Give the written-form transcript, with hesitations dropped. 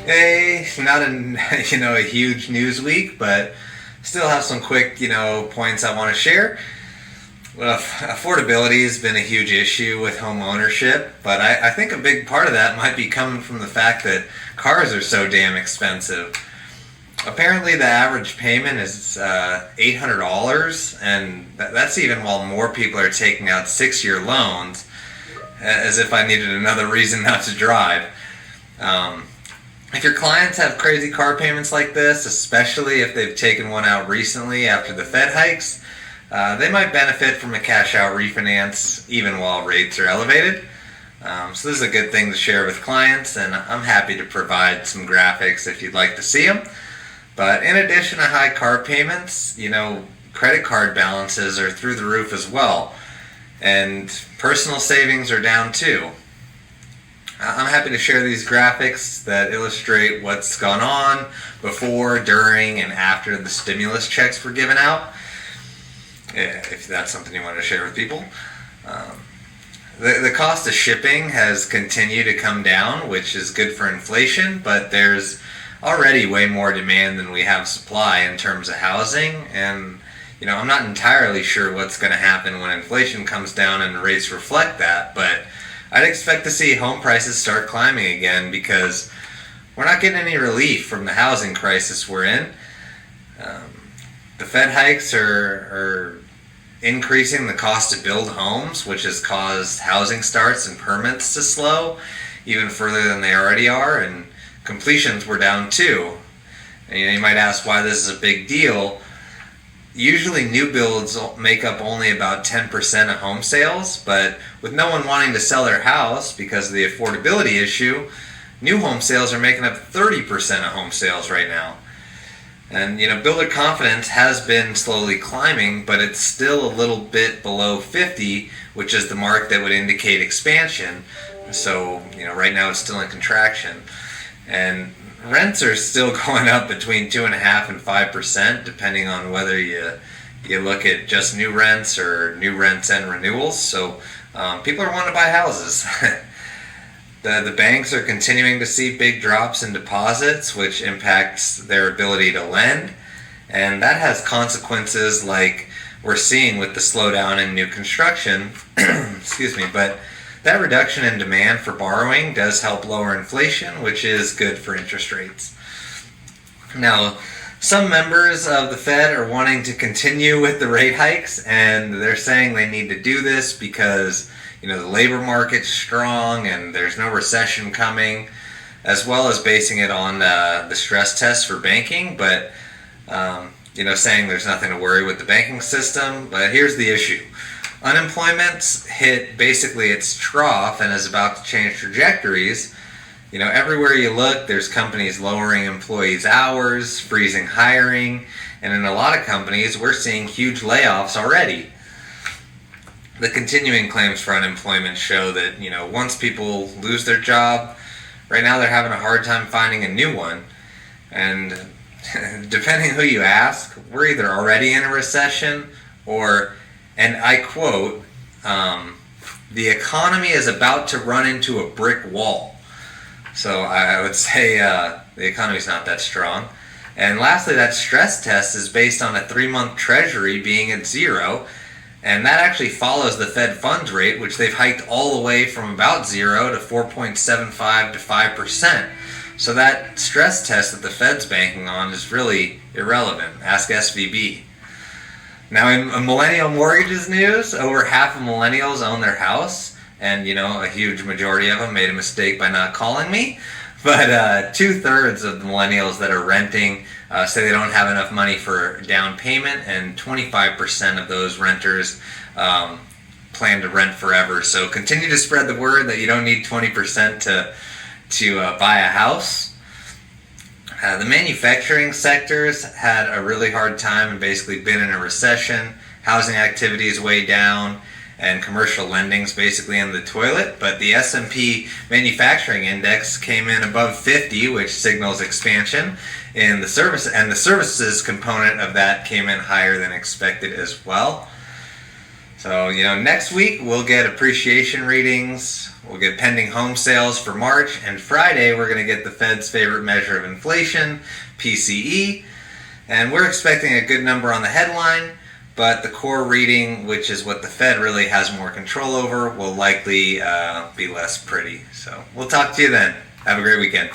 Hey, not a huge news week, but still have some quick points I want to share. Well, affordability has been a huge issue with home ownership, but I think a big part of that might be coming from the fact that cars are so damn expensive. Apparently, the average payment is $800, and that's even while more people are taking out 6-year loans, as if I needed another reason not to drive. Um, if your clients have crazy car payments like this, especially if they've taken one out recently after the Fed hikes, they might benefit from a cash out refinance even while rates are elevated. So this is a good thing to share with clients, and I'm happy to provide some graphics if you'd like to see them. But in addition to high car payments, credit card balances are through the roof as well, and personal savings are down too. I'm happy to share these graphics that illustrate what's gone on before, during, and after the stimulus checks were given out, if that's something you want to share with people. Um, the cost of shipping has continued to come down, which is good for inflation, but there's already way more demand than we have supply in terms of housing, and I'm not entirely sure what's going to happen when inflation comes down and rates reflect that, but I'd expect to see home prices start climbing again because we're not getting any relief from the housing crisis we're in. Um, the Fed hikes are increasing the cost to build homes, which has caused housing starts and permits to slow even further than they already are, and completions were down too. And you might ask why this is a big deal. Usually new builds make up only about 10% of home sales, but with no one wanting to sell their house because of the affordability issue, new home sales are making up 30% of home sales right now. And builder confidence has been slowly climbing, but it's still a little bit below 50, which is the mark that would indicate expansion. So, right now it's still in contraction. And rents are still going up between 2.5% and 5%, depending on whether you look at just new rents or new rents and renewals. So people are wanting to buy houses. The banks are continuing to see big drops in deposits, which impacts their ability to lend, and that has consequences like we're seeing with the slowdown in new construction. Excuse me, but that reduction in demand for borrowing does help lower inflation, which is good for interest rates. Now, some members of the Fed are wanting to continue with the rate hikes, and they're saying they need to do this because the labor market's strong and there's no recession coming, as well as basing it on the stress test for banking, but saying there's nothing to worry with the banking system. But here's the issue. Unemployment's hit basically its trough and is about to change trajectories. Everywhere you look, there's companies lowering employees' hours, freezing hiring, and in a lot of companies, we're seeing huge layoffs already. The continuing claims for unemployment show that, once people lose their job, right now they're having a hard time finding a new one. And depending who you ask, we're either already in a recession or, and I quote, the economy is about to run into a brick wall. So I would say the economy's not that strong. And lastly, that stress test is based on a 3-month treasury being at zero, and that actually follows the Fed funds rate, which they've hiked all the way from about 0 to 4.75 to 5%. So that stress test that the Fed's banking on is really irrelevant. Ask SVB. Now, in millennial mortgages news, over half of millennials own their house, and a huge majority of them made a mistake by not calling me. But 2/3 of the millennials that are renting say they don't have enough money for down payment, and 25% of those renters plan to rent forever. So continue to spread the word that you don't need 20% to buy a house. The manufacturing sectors had a really hard time and basically been in a recession. Housing activity is way down, and commercial lending's basically in the toilet. But the S&P Manufacturing Index came in above 50, which signals expansion in the service, and the services component of that came in higher than expected as well. So, next week we'll get appreciation readings, we'll get pending home sales for March, and Friday we're going to get the Fed's favorite measure of inflation, PCE, and we're expecting a good number on the headline, but the core reading, which is what the Fed really has more control over, will likely be less pretty. So we'll talk to you then. Have a great weekend.